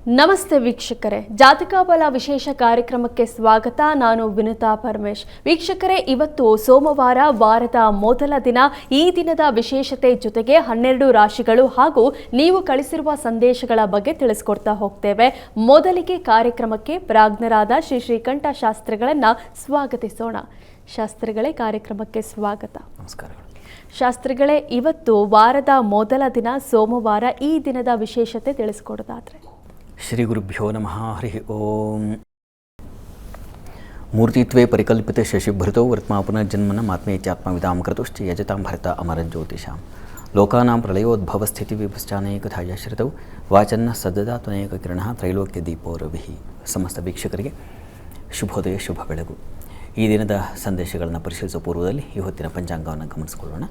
ನಮಸ್ತೆ ವೀಕ್ಷಕರೇ, ಜಾತಕ ಬಲ ವಿಶೇಷ ಕಾರ್ಯಕ್ರಮಕ್ಕೆ ಸ್ವಾಗತ. ನಾನು ವಿನುತಾ ಪರಮೇಶ್. ವೀಕ್ಷಕರೇ, ಇವತ್ತು ಸೋಮವಾರ, ವಾರದ ಮೊದಲ ದಿನ. ಈ ದಿನದ ವಿಶೇಷತೆ ಜೊತೆಗೆ 12 ರಾಶಿಗಳು ಹಾಗೂ ನೀವು ಕಳಿಸಿರುವ ಸಂದೇಶಗಳ ಬಗ್ಗೆ ತಿಳಿಸ್ಕೊಡ್ತಾ ಹೋಗ್ತೇವೆ. ಮೊದಲಿಗೆ ಕಾರ್ಯಕ್ರಮಕ್ಕೆ ಪ್ರಾಜ್ಞರಾದ ಶ್ರೀ ಶ್ರೀಕಂಠ ಶಾಸ್ತ್ರಿಗಳನ್ನ ಸ್ವಾಗತಿಸೋಣ. ಶಾಸ್ತ್ರಿಗಳೇ, ಕಾರ್ಯಕ್ರಮಕ್ಕೆ ಸ್ವಾಗತ. ನಮಸ್ಕಾರ. ಶಾಸ್ತ್ರಿಗಳೇ, ಇವತ್ತು ವಾರದ ಮೊದಲ ದಿನ ಸೋಮವಾರ, ಈ ದಿನದ ವಿಶೇಷತೆ ತಿಳಿಸ್ಕೊಡೋದಾದ್ರೆ? ಶ್ರೀ ಗುರುಭ್ಯೋ ನಮಃ. ಹರಿ ಓಂ. ಮೂರ್ತಿತ್ವೇ ಪರಿಕಲ್ಪಿತ ಶಶಿಭೃತೋ ವರ್ತ್ಮಾ ಪುನರ್ಜನ್ಮನ ಆತ್ಮೇತ್ಯಾತ್ಮವಿದಾಂ ಕೃತುಶ್ಚ ಯಜತಾಂ ಭರತ ಅಮರಜ್ಯೋತಿಷಾಂ ಲೋಕಾನಾಂ ಪ್ರಳಯೋದ್ಭವಸ್ಥಿತಿ ವಿಭಶ್ಚಾನೇಕಥಾಯ ಶ್ರುತೌ ವಾಚನ್ನ ಸದದಾತ್ವನೇಕ ಕಿರಣಃ ತ್ರೈಲೋಕ್ಯ ದೀಪೋ ರವಿಃ. ಸಮಸ್ತ ವೀಕ್ಷಕರಿಗೆ ಶುಭೋದಯ, ಶುಭ ಬೆಳಗು. ಈ ದಿನದ ಸಂದೇಶಗಳನ್ನು ಪರಿಶೀಲಿಸುವ ಪೂರ್ವದಲ್ಲಿ ಈ ಹೊತ್ತಿನ ಪಂಚಾಂಗವನ್ನು ಗಮನಿಸಿಕೊಳ್ಳೋಣ.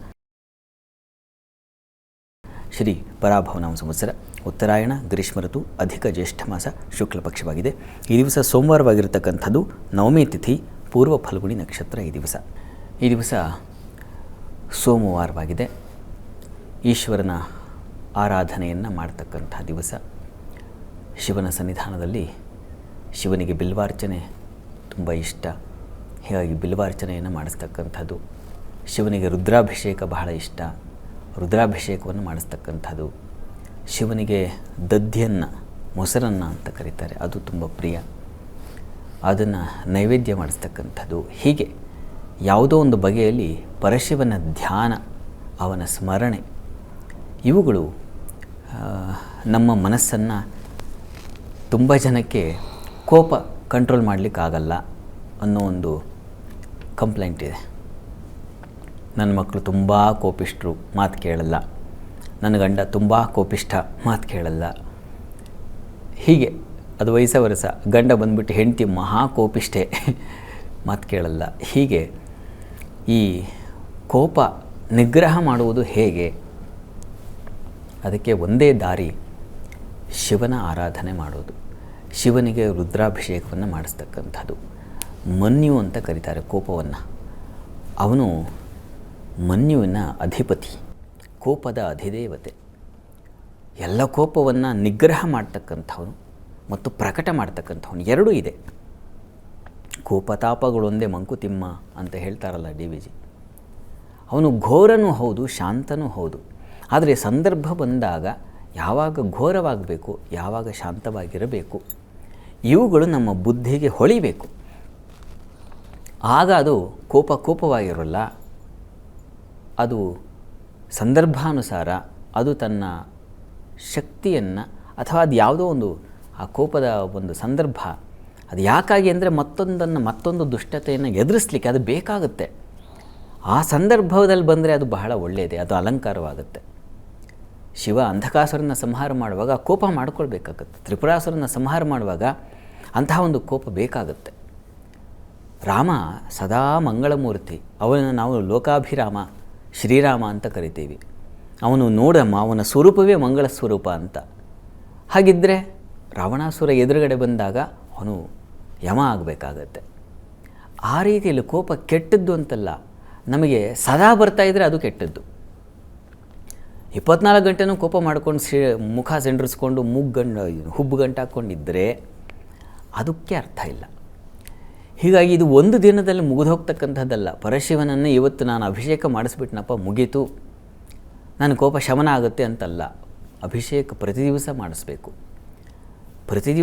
ಶ್ರೀ ಪರಾಭವನಾಮ ಸಂವತ್ಸರ, ಉತ್ತರಾಯಣ, ಗ್ರೀಷ್ಮ ಋತು, ಅಧಿಕ ಜ್ಯೇಷ್ಠ ಮಾಸ, ಶುಕ್ಲ ಪಕ್ಷವಾಗಿದೆ. ಈ ದಿವಸ ಸೋಮವಾರವಾಗಿರತಕ್ಕಂಥದ್ದು, ನವಮಿ ತಿಥಿ, ಪೂರ್ವ ಫಲ್ಗುಣಿ ನಕ್ಷತ್ರ. ಈ ದಿವಸ ಸೋಮವಾರವಾಗಿದೆ. ಈಶ್ವರನ ಆರಾಧನೆಯನ್ನು ಮಾಡ್ತಕ್ಕಂಥ ದಿವಸ. ಶಿವನ ಸನ್ನಿಧಾನದಲ್ಲಿ ಶಿವನಿಗೆ ಬಿಲ್ವಾರ್ಚನೆ ತುಂಬ ಇಷ್ಟ. ಹೀಗಾಗಿ ಬಿಲ್ವಾರ್ಚನೆಯನ್ನು ಮಾಡಿಸ್ತಕ್ಕಂಥದ್ದು. ಶಿವನಿಗೆ ರುದ್ರಾಭಿಷೇಕ ಬಹಳ ಇಷ್ಟ. ರುದ್ರಾಭಿಷೇಕವನ್ನು ಮಾಡಿಸ್ತಕ್ಕಂಥದ್ದು. ಶಿವನಿಗೆ ದಧ್ಯನ್ನು, ಮೊಸರನ್ನು ಅಂತ ಕರೀತಾರೆ, ಅದು ತುಂಬ ಪ್ರಿಯ. ಅದನ್ನು ನೈವೇದ್ಯ ಮಾಡಿಸ್ತಕ್ಕಂಥದ್ದು. ಹೀಗೆ ಯಾವುದೋ ಒಂದು ಬಗೆಯಲ್ಲಿ ಪರಶಿವನ ಧ್ಯಾನ, ಅವನ ಸ್ಮರಣೆ, ಇವುಗಳು ನಮ್ಮ ಮನಸ್ಸನ್ನು, ತುಂಬ ಜನಕ್ಕೆ ಕೋಪ ಕಂಟ್ರೋಲ್ ಮಾಡಲಿಕ್ಕಾಗಲ್ಲ ಅನ್ನೋ ಒಂದು ಕಂಪ್ಲೇಂಟ್ ಇದೆ. ನನ್ನ ಮಕ್ಕಳು ತುಂಬ ಕೋಪಿಷ್ಠರು, ಮಾತು ಕೇಳಲ್ಲ. ನನ್ನ ಗಂಡ ತುಂಬ ಕೋಪಿಷ್ಠ, ಮಾತು ಕೇಳಲ್ಲ. ಹೀಗೆ ಅದು ವಯಸ್ಸ ವರಸ. ಗಂಡ ಬಂದುಬಿಟ್ಟು ಹೆಂಡತಿ ಮಹಾ ಕೋಪಿಷ್ಠೆ, ಮಾತು ಕೇಳಲ್ಲ. ಹೀಗೆ ಈ ಕೋಪ ನಿಗ್ರಹ ಮಾಡುವುದು ಹೇಗೆ? ಅದಕ್ಕೆ ಒಂದೇ ದಾರಿ, ಶಿವನ ಆರಾಧನೆ ಮಾಡೋದು. ಶಿವನಿಗೆ ರುದ್ರಾಭಿಷೇಕವನ್ನು ಮಾಡಿಸ್ತಕ್ಕಂಥದ್ದು. ಮನ್ಯು ಅಂತ ಕರೀತಾರೆ ಕೋಪವನ್ನು. ಅವನು ಮನ್ಯುವಿನ ಅಧಿಪತಿ, ಕೋಪದ ಅಧಿದೇವತೆ. ಎಲ್ಲ ಕೋಪವನ್ನು ನಿಗ್ರಹ ಮಾಡ್ತಕ್ಕಂಥವನು ಮತ್ತು ಪ್ರಕಟ ಮಾಡ್ತಕ್ಕಂಥವನು, ಎರಡೂ ಇದೆ. ಕೋಪತಾಪಗಳೊಂದೇ ಮಂಕುತಿಮ್ಮ ಅಂತ ಹೇಳ್ತಾರಲ್ಲ DVG. ಅವನು ಘೋರನೂ ಹೌದು, ಶಾಂತನೂ ಹೌದು. ಆದರೆ ಸಂದರ್ಭ ಬಂದಾಗ ಯಾವಾಗ ಘೋರವಾಗಬೇಕು, ಯಾವಾಗ ಶಾಂತವಾಗಿರಬೇಕು, ಇವುಗಳು ನಮ್ಮ ಬುದ್ಧಿಗೆ ಹೊಳಿಬೇಕು. ಆಗ ಅದು ಕೋಪವಾಗಿರೋಲ್ಲ. ಅದು ಸಂದರ್ಭಾನುಸಾರ ಅದು ತನ್ನ ಶಕ್ತಿಯನ್ನು, ಅಥವಾ ಅದು ಯಾವುದೋ ಒಂದು ಆ ಕೋಪದ ಒಂದು ಸಂದರ್ಭ, ಅದು ಯಾಕಾಗಿ ಅಂದರೆ ಮತ್ತೊಂದು ದುಷ್ಟತೆಯನ್ನು ಎದುರಿಸಲಿಕ್ಕೆ ಅದು ಬೇಕಾಗುತ್ತೆ. ಆ ಸಂದರ್ಭದಲ್ಲಿ ಬಂದರೆ ಅದು ಬಹಳ ಒಳ್ಳೆಯದೇ, ಅದು ಅಲಂಕಾರವಾಗುತ್ತೆ. ಶಿವ ಅಂಧಕಾಸುರನ ಸಂಹಾರ ಮಾಡುವಾಗ ಕೋಪ ಮಾಡ್ಕೊಳ್ಬೇಕಾಗತ್ತೆ. ತ್ರಿಪುರಾಸುರನ ಸಂಹಾರ ಮಾಡುವಾಗ ಅಂತಹ ಒಂದು ಕೋಪ ಬೇಕಾಗುತ್ತೆ. ರಾಮ ಸದಾ ಮಂಗಳಮೂರ್ತಿ. ಅವನನ್ನು ನಾವು ಲೋಕಾಭಿರಾಮ, ಶ್ರೀರಾಮ ಅಂತ ಕರಿತೀವಿ. ಅವನು ನೋಡಮ್ಮ, ಅವನ ಸ್ವರೂಪವೇ ಮಂಗಳ ಸ್ವರೂಪ ಅಂತ. ಹಾಗಿದ್ದರೆ ರಾವಣಾಸುರ ಎದುರುಗಡೆ ಬಂದಾಗ ಅವನು ಯಮ ಆಗಬೇಕಾಗತ್ತೆ. ಆ ರೀತಿಯಲ್ಲಿ ಕೋಪ ಕೆಟ್ಟದ್ದು ಅಂತಲ್ಲ, ನಮಗೆ ಸದಾ ಬರ್ತಾಯಿದ್ರೆ ಅದು ಕೆಟ್ಟದ್ದು. 24 ಗಂಟೆನೂ ಕೋಪ ಮಾಡ್ಕೊಂಡು ಮುಖ ಸೆಂಡ್ರಿಸ್ಕೊಂಡು ಹುಬ್ಬು ಗಂಟು ಹಾಕ್ಕೊಂಡಿದ್ದರೆ ಅದಕ್ಕೆ ಅರ್ಥ ಇಲ್ಲ. ಹೀಗಾಗಿ ಇದು ಒಂದು ದಿನದಲ್ಲಿ ಮುಗಿದು ಹೋಗ್ತಕ್ಕಂಥದ್ದಲ್ಲ. ಪರಶಿವನನ್ನು ಇವತ್ತು ನಾನು ಅಭಿಷೇಕ ಮಾಡಿಸ್ಬಿಟ್ನಪ್ಪ, ಮುಗೀತು, ನನ್ನ ಕೋಪ ಶಮನ ಆಗುತ್ತೆ ಅಂತಲ್ಲ. ಅಭಿಷೇಕ ಪ್ರತಿ ದಿವಸ ಮಾಡಿಸ್ಬೇಕು. ಪ್ರತಿ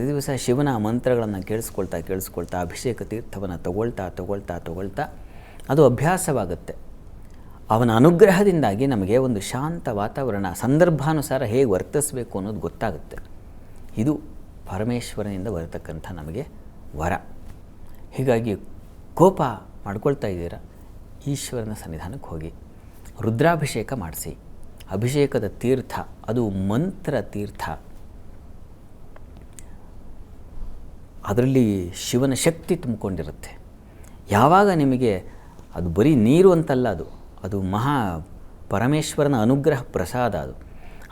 ದಿವಸ ಶಿವನ ಮಂತ್ರಗಳನ್ನು ಕೇಳಿಸ್ಕೊಳ್ತಾ ಅಭಿಷೇಕ ತೀರ್ಥವನ್ನು ತಗೊಳ್ತಾ ಅದು ಅಭ್ಯಾಸವಾಗುತ್ತೆ. ಅವನ ಅನುಗ್ರಹದಿಂದಾಗಿ ನಮಗೆ ಒಂದು ಶಾಂತ ವಾತಾವರಣ, ಸಂದರ್ಭಾನುಸಾರ ಹೇಗೆ ವರ್ತಿಸಬೇಕು ಅನ್ನೋದು ಗೊತ್ತಾಗುತ್ತೆ. ಇದು ಪರಮೇಶ್ವರನಿಂದ ಬರತಕ್ಕಂಥ ನಮಗೆ ವರ. ಹೀಗಾಗಿ ಕೋಪ ಮಾಡ್ಕೊಳ್ತಾ ಇದ್ದೀರಾ, ಈಶ್ವರನ ಸನ್ನಿಧಾನಕ್ಕೆ ಹೋಗಿ ರುದ್ರಾಭಿಷೇಕ ಮಾಡಿಸಿ. ಅಭಿಷೇಕದ ತೀರ್ಥ ಅದು ಮಂತ್ರ ತೀರ್ಥ. ಅದರಲ್ಲಿ ಶಿವನ ಶಕ್ತಿ ತುಂಬಿಕೊಂಡಿರುತ್ತೆ. ಯಾವಾಗ ನಿಮಗೆ ಅದು ಬರೀ ನೀರು ಅಂತಲ್ಲ, ಅದು ಮಹಾ ಪರಮೇಶ್ವರನ ಅನುಗ್ರಹ ಪ್ರಸಾದ.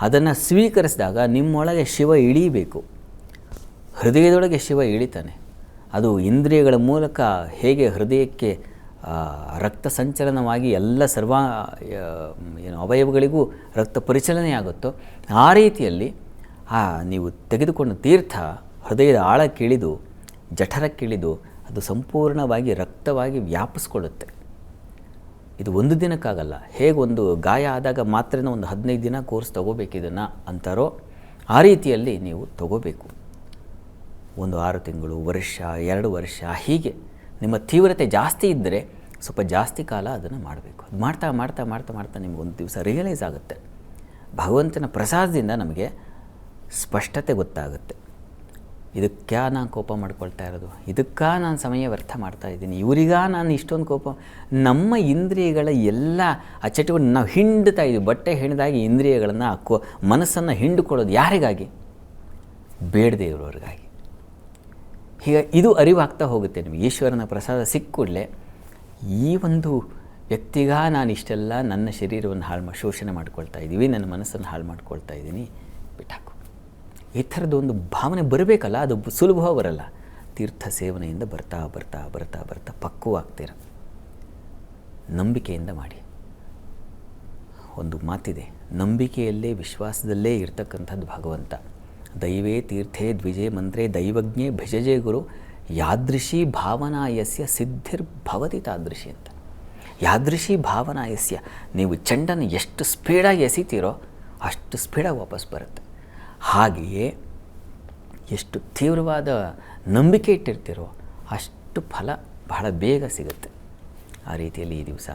ಅದನ್ನು ಸ್ವೀಕರಿಸಿದಾಗ ನಿಮ್ಮೊಳಗೆ ಶಿವ ಇಳೀಬೇಕು. ಹೃದಯದೊಳಗೆ ಶಿವ ಇಳಿತಾನೆ. ಅದು ಇಂದ್ರಿಯಗಳ ಮೂಲಕ ಹೇಗೆ ಹೃದಯಕ್ಕೆ ರಕ್ತ ಸಂಚಲನವಾಗಿ ಎಲ್ಲ ಅವಯವಗಳಿಗೂ ರಕ್ತ ಪರಿಚಲನೆ ಆಗುತ್ತೋ, ಆ ರೀತಿಯಲ್ಲಿ ನೀವು ತೆಗೆದುಕೊಂಡ ತೀರ್ಥ ಹೃದಯದ ಆಳಕ್ಕಿಳಿದು ಜಠರಕ್ಕಿಳಿದು ಅದು ಸಂಪೂರ್ಣವಾಗಿ ರಕ್ತವಾಗಿ ವ್ಯಾಪಿಸ್ಕೊಳ್ಳುತ್ತೆ. ಇದು ಒಂದು ದಿನಕ್ಕಾಗಲ್ಲ. ಹೇಗೆ ಒಂದು ಗಾಯ ಆದಾಗ ಮಾತ್ರ ಒಂದು 15 ದಿನ ಕೋರ್ಸ್ ತೊಗೋಬೇಕಿದನ್ನು ಅಂತಾರೋ ಆ ರೀತಿಯಲ್ಲಿ ನೀವು ತಗೋಬೇಕು. ಒಂದು 6 ತಿಂಗಳು, ವರ್ಷ, 2 ವರ್ಷ, ಹೀಗೆ ನಿಮ್ಮ ತೀವ್ರತೆ ಜಾಸ್ತಿ ಇದ್ದರೆ ಸ್ವಲ್ಪ ಜಾಸ್ತಿ ಕಾಲ ಅದನ್ನು ಮಾಡಬೇಕು. ಅದು ಮಾಡ್ತಾ ಮಾಡ್ತಾ ಮಾಡ್ತಾ ಮಾಡ್ತಾ ನಿಮ್ಗೆ ಒಂದು ದಿವಸ ರಿಯಲೈಸ್ ಆಗುತ್ತೆ. ಭಗವಂತನ ಪ್ರಸಾದದಿಂದ ನಮಗೆ ಸ್ಪಷ್ಟತೆ ಗೊತ್ತಾಗುತ್ತೆ. ಇದಕ್ಕೆ ನಾನು ಕೋಪ ಮಾಡ್ಕೊಳ್ತಾ ಇರೋದು, ಇದಕ್ಕೆ ನಾನು ಸಮಯ ವ್ಯರ್ಥ ಮಾಡ್ತಾ ಇದ್ದೀನಿ, ಇವರಿಗ ನಾನು ಇಷ್ಟೊಂದು ಕೋಪ. ನಮ್ಮ ಇಂದ್ರಿಯಗಳ ಎಲ್ಲ ಆ ಚಟುವಟಿಕೆ ನಾವು ಹಿಂಡ್ತಾ ಇದ್ದೀವಿ. ಬಟ್ಟೆ ಹೆಣ್ದಾಗಿ ಇಂದ್ರಿಯಗಳನ್ನು ಮನಸ್ಸನ್ನು ಹಿಂಡುಕೊಳ್ಳೋದು ಯಾರಿಗಾಗಿ? ಬೇಡದೇ ಇರೋರಿಗಾಗಿ. ಹೀಗೆ ಇದು ಅರಿವಾಗ್ತಾ ಹೋಗುತ್ತೆ ನಿಮಗೆ. ಈಶ್ವರನ ಪ್ರಸಾದ ಸಿಕ್ಕೂಡಲೇ ಈ ಒಂದು ವ್ಯಕ್ತಿಗ ನಾನು ಇಷ್ಟೆಲ್ಲ ನನ್ನ ಶರೀರವನ್ನು ಶೋಷಣೆ ಮಾಡ್ಕೊಳ್ತಾ ಇದ್ದೀವಿ, ನನ್ನ ಮನಸ್ಸನ್ನು ಹಾಳು ಮಾಡ್ಕೊಳ್ತಾ ಇದ್ದೀನಿ, ಬಿಟ್ಟಾಕು. ಈ ಥರದ್ದು ಒಂದು ಭಾವನೆ ಬರಬೇಕಲ್ಲ, ಅದು ಸುಲಭ ಬರಲ್ಲ. ತೀರ್ಥ ಸೇವನೆಯಿಂದ ಬರ್ತಾ ಬರ್ತಾ ಬರ್ತಾ ಬರ್ತಾ ಪಕ್ವವಾಗ್ತೀರ. ನಂಬಿಕೆಯಿಂದ ಮಾಡಿ. ಒಂದು ಮಾತಿದೆ, ನಂಬಿಕೆಯಲ್ಲೇ ವಿಶ್ವಾಸದಲ್ಲೇ ಇರ್ತಕ್ಕಂಥದ್ದು ಭಗವಂತ. ದೈವೇ ತೀರ್ಥೇ ದ್ವಿಜೇ ಮಂತ್ರೇ ದೈವಜ್ಞೇ ಭಜಜೇ ಗುರು ಯಾದೃಶಿ ಭಾವನಾಯಸ್ಯ ಸಿದ್ಧಿರ್ಭವತಿ ತಾದೃಶಿ ಅಂತ. ಯಾದೃಶಿ ಭಾವನಾಯಸ್ಯ, ನೀವು ಚೆಂಡನ್ನು ಎಷ್ಟು ಸ್ಪೀಡಾಗಿ ಎಸಿತೀರೋ ಅಷ್ಟು ಸ್ಪೀಡಾಗಿ ವಾಪಸ್ ಬರುತ್ತೆ. ಹಾಗೆಯೇ ಎಷ್ಟು ತೀವ್ರವಾದ ನಂಬಿಕೆ ಇಟ್ಟಿರ್ತೀರೋ ಅಷ್ಟು ಫಲ ಬಹಳ ಬೇಗ ಸಿಗುತ್ತೆ. ಆ ರೀತಿಯಲ್ಲಿ ಈ ದಿವಸ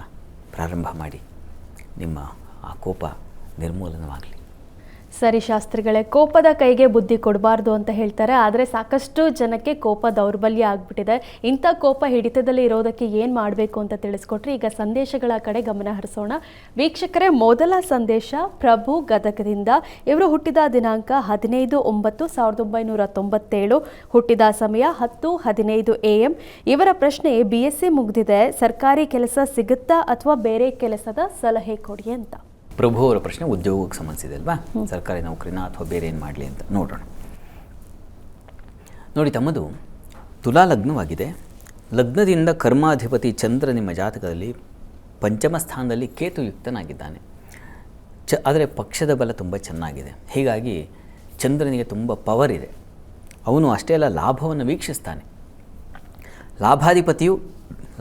ಪ್ರಾರಂಭ ಮಾಡಿ, ನಿಮ್ಮ ಆ ಕೋಪ ನಿರ್ಮೂಲನವಾಗಲಿ. ಸರಿ ಶಾಸ್ತ್ರಿಗಳೇ, ಕೋಪದ ಕೈಗೆ ಬುದ್ಧಿ ಕೊಡಬಾರ್ದು ಅಂತ ಹೇಳ್ತಾರೆ. ಆದರೆ ಸಾಕಷ್ಟು ಜನಕ್ಕೆ ಕೋಪ ದೌರ್ಬಲ್ಯ ಆಗಿಬಿಟ್ಟಿದೆ. ಇಂಥ ಕೋಪ ಹಿಡಿತದಲ್ಲಿ ಇರೋದಕ್ಕೆ ಏನು ಮಾಡಬೇಕು ಅಂತ ತಿಳಿಸ್ಕೊಟ್ರಿ. ಈಗ ಸಂದೇಶಗಳ ಕಡೆ ಗಮನ ಹರಿಸೋಣ. ವೀಕ್ಷಕರೇ, ಮೊದಲ ಸಂದೇಶ ಪ್ರಭು ಗದಗದಿಂದ. ಇವರು ಹುಟ್ಟಿದ ದಿನಾಂಕ 15/9/1997, ಹುಟ್ಟಿದ ಸಮಯ 10:15 AM. ಇವರ ಪ್ರಶ್ನೆ, BSc ಮುಗಿದಿದೆ, ಸರ್ಕಾರಿ ಕೆಲಸ ಸಿಗುತ್ತಾ ಅಥವಾ ಬೇರೆ ಕೆಲಸದ ಸಲಹೆ ಕೊಡಿ ಅಂತ. ಪ್ರಭು ಅವರ ಪ್ರಶ್ನೆ ಉದ್ಯೋಗಕ್ಕೆ ಸಂಬಂಧಿಸಿದೆ ಅಲ್ವಾ? ಸರ್ಕಾರಿ ನೌಕರಿನ ಅಥವಾ ಬೇರೆ ಏನು ಮಾಡಲಿ ಅಂತ ನೋಡೋಣ. ನೋಡಿ, ತಮ್ಮದು ತುಲಾ ಲಗ್ನವಾಗಿದೆ. ಲಗ್ನದಿಂದ ಕರ್ಮಾಧಿಪತಿ ಚಂದ್ರ ನಿಮ್ಮ ಜಾತಕದಲ್ಲಿ ಪಂಚಮ ಸ್ಥಾನದಲ್ಲಿ ಕೇತುಯುಕ್ತನಾಗಿದ್ದಾನೆ. ಆದರೆ ಪಕ್ಷದ ಬಲ ತುಂಬ ಚೆನ್ನಾಗಿದೆ. ಹೀಗಾಗಿ ಚಂದ್ರನಿಗೆ ತುಂಬ ಪವರ್ ಇದೆ. ಅವನು ಅಷ್ಟೇ ಅಲ್ಲ, ಲಾಭವನ್ನು ವೀಕ್ಷಿಸ್ತಾನೆ. ಲಾಭಾಧಿಪತಿಯು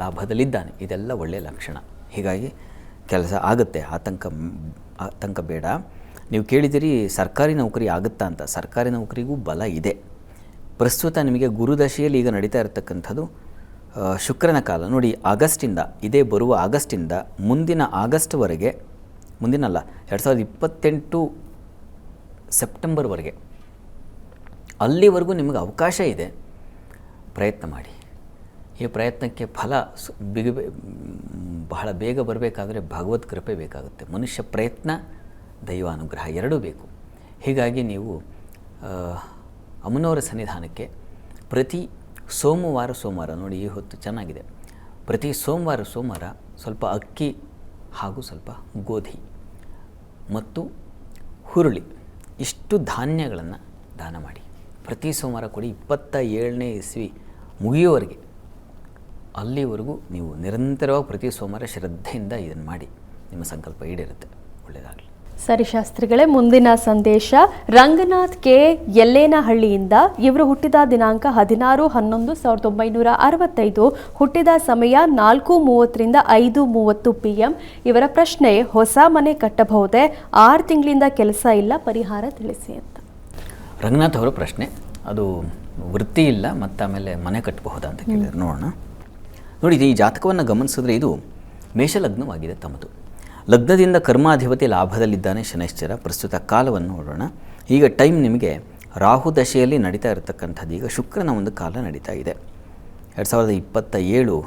ಲಾಭದಲ್ಲಿದ್ದಾನೆ. ಇದೆಲ್ಲ ಒಳ್ಳೆಯ ಲಕ್ಷಣ. ಹೀಗಾಗಿ ಕೆಲಸ ಆಗುತ್ತೆ, ಆತಂಕ ಬೇಡ. ನೀವು ಕೇಳಿದಿರಿ ಸರ್ಕಾರಿ ನೌಕರಿ ಆಗುತ್ತಾ ಅಂತ. ಸರ್ಕಾರಿ ನೌಕರಿಗೂ ಬಲ ಇದೆ. ಪ್ರಸ್ತುತ ನಿಮಗೆ ಗುರುದಶೆಯಲ್ಲಿ ಈಗ ನಡೀತಾ ಇರತಕ್ಕಂಥದ್ದು ಶುಕ್ರನ ಕಾಲ. ನೋಡಿ, ಆಗಸ್ಟಿಂದ, ಇದೇ ಬರುವ ಆಗಸ್ಟಿಂದ ಮುಂದಿನ ಆಗಸ್ಟ್ವರೆಗೆ, ಮುಂದಿನಲ್ಲ 2028 ಸೆಪ್ಟೆಂಬರ್ವರೆಗೆ, ಅಲ್ಲಿವರೆಗೂ ನಿಮಗೆ ಅವಕಾಶ ಇದೆ. ಪ್ರಯತ್ನ ಮಾಡಿ. ಈ ಪ್ರಯತ್ನಕ್ಕೆ ಫಲ ಬಹಳ ಬೇಗ ಬರಬೇಕಾದ್ರೆ ಭಗವತ್ ಕೃಪೆ ಬೇಕಾಗುತ್ತೆ. ಮನುಷ್ಯ ಪ್ರಯತ್ನ, ದೈವಾನುಗ್ರಹ ಎರಡೂ ಬೇಕು. ಹೀಗಾಗಿ ನೀವು ಅಮ್ಮನವರ ಸನ್ನಿಧಾನಕ್ಕೆ ಪ್ರತಿ ಸೋಮವಾರ ನೋಡಿ, ಈ ಹೊತ್ತು ಚೆನ್ನಾಗಿದೆ, ಪ್ರತಿ ಸೋಮವಾರ ಸ್ವಲ್ಪ ಅಕ್ಕಿ ಹಾಗೂ ಸ್ವಲ್ಪ ಗೋಧಿ ಮತ್ತು ಹುರುಳಿ ಇಷ್ಟು ಧಾನ್ಯಗಳನ್ನು ದಾನ ಮಾಡಿ. ಪ್ರತಿ ಸೋಮವಾರ ಕೊಡಿ. 27ನೇ ಇಸ್ವಿ ಮುಗಿಯುವವರೆಗೆ, ಅಲ್ಲಿವರೆಗೂ ನೀವು ನಿರಂತರವಾಗಿ ಪ್ರತಿ ಸೋಮವಾರ ಶ್ರದ್ಧೆಯಿಂದ ಇದನ್ನು ಮಾಡಿ. ನಿಮ್ಮ ಸಂಕಲ್ಪ ಈಡೇರುತ್ತೆ. ಒಳ್ಳೆಯದಾಗಲಿ. ಸರಿ ಶಾಸ್ತ್ರಿಗಳೇ, ಮುಂದಿನ ಸಂದೇಶ ರಂಗನಾಥ್ ಕೆ ಯಲ್ಲೇನಹಳ್ಳಿಯಿಂದ. ಇವರು ಹುಟ್ಟಿದ ದಿನಾಂಕ 16/11/1965, ಹುಟ್ಟಿದ ಸಮಯ 4:30 ರಿಂದ 5:30 PM. ಇವರ ಪ್ರಶ್ನೆ, ಹೊಸ ಮನೆ ಕಟ್ಟಬಹುದೇ? 6 ತಿಂಗಳಿಂದ ಕೆಲಸ ಇಲ್ಲ, ಪರಿಹಾರ ತಿಳಿಸಿ ಅಂತ. ರಂಗನಾಥ್ ಅವರ ಪ್ರಶ್ನೆ ಅದು ವೃತ್ತಿ ಇಲ್ಲ ಮತ್ತು ಆಮೇಲೆ ಮನೆ ಕಟ್ಟಬಹುದಾ ಅಂತ ಕೇಳಿದ್ರೆ ನೋಡೋಣ. ನೋಡಿ, ಈ ಜಾತಕವನ್ನು ಗಮನಿಸಿದ್ರೆ ಇದು ಮೇಷಲಗ್ನವಾಗಿದೆ ತಮ್ಮದು. ಲಗ್ನದಿಂದ ಕರ್ಮಾಧಿಪತಿ ಲಾಭದಲ್ಲಿದ್ದಾನೆ ಶನೈಶ್ಚರ. ಪ್ರಸ್ತುತ ಕಾಲವನ್ನು ನೋಡೋಣ. ಈಗ ಟೈಮ್ ನಿಮಗೆ ರಾಹು ದಶೆಯಲ್ಲಿ ನಡೀತಾ ಇರತಕ್ಕಂಥದ್ದು. ಈಗ ಶುಕ್ರನ ಒಂದು ಕಾಲ ನಡೀತಾ ಇದೆ. 2027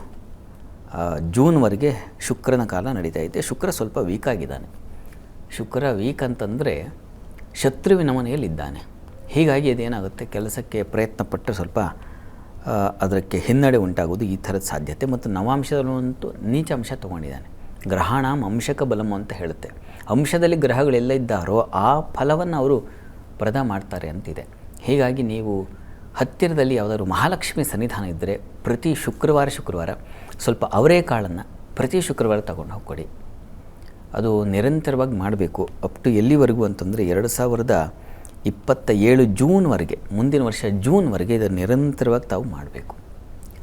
ಜೂನ್ವರೆಗೆ ಶುಕ್ರನ ಕಾಲ ನಡೀತಾ ಇದೆ. ಶುಕ್ರ ಸ್ವಲ್ಪ ವೀಕ್ ಆಗಿದ್ದಾನೆ. ಶುಕ್ರ ವೀಕ್ ಅಂತಂದರೆ ಶತ್ರುವಿನ ಮನೆಯಲ್ಲಿದ್ದಾನೆ. ಹೀಗಾಗಿ ಅದೇನಾಗುತ್ತೆ, ಕೆಲಸಕ್ಕೆ ಪ್ರಯತ್ನಪಟ್ಟು ಸ್ವಲ್ಪ ಅದಕ್ಕೆ ಹಿನ್ನಡೆ ಉಂಟಾಗೋದು, ಈ ಥರದ ಸಾಧ್ಯತೆ. ಮತ್ತು ನವಾಂಶದಲ್ಲಂತೂ ನೀಚಾಂಶ ತೊಗೊಂಡಿದ್ದಾನೆ. ಗ್ರಹಣಾಂ ಅಂಶಕ ಬಲಂ ಅಂತ ಹೇಳುತ್ತೆ. ಅಂಶದಲ್ಲಿ ಗ್ರಹಗಳೆಲ್ಲ ಇದ್ದಾರೋ ಆ ಫಲವನ್ನು ಅವರು ಪ್ರದ ಮಾಡ್ತಾರೆ ಅಂತಿದೆ. ಹೀಗಾಗಿ ನೀವು ಹತ್ತಿರದಲ್ಲಿ ಯಾವುದಾದ್ರು ಮಹಾಲಕ್ಷ್ಮಿ ಸನ್ನಿಧಾನ ಇದ್ದರೆ ಪ್ರತಿ ಶುಕ್ರವಾರ ಸ್ವಲ್ಪ ಅವರೆಕಾಳನ್ನು ಪ್ರತಿ ಶುಕ್ರವಾರ ತಗೊಂಡು ಹೋಗ್ಕೊಡಿ. ಅದು ನಿರಂತರವಾಗಿ ಮಾಡಬೇಕು. ಅಪ್ ಟು ಎಲ್ಲಿವರೆಗೂ ಅಂತಂದರೆ 27 ಜೂನ್ವರೆಗೆ, ಮುಂದಿನ ವರ್ಷ ಜೂನ್ವರೆಗೆ ಇದನ್ನು ನಿರಂತರವಾಗಿ ತಾವು ಮಾಡಬೇಕು.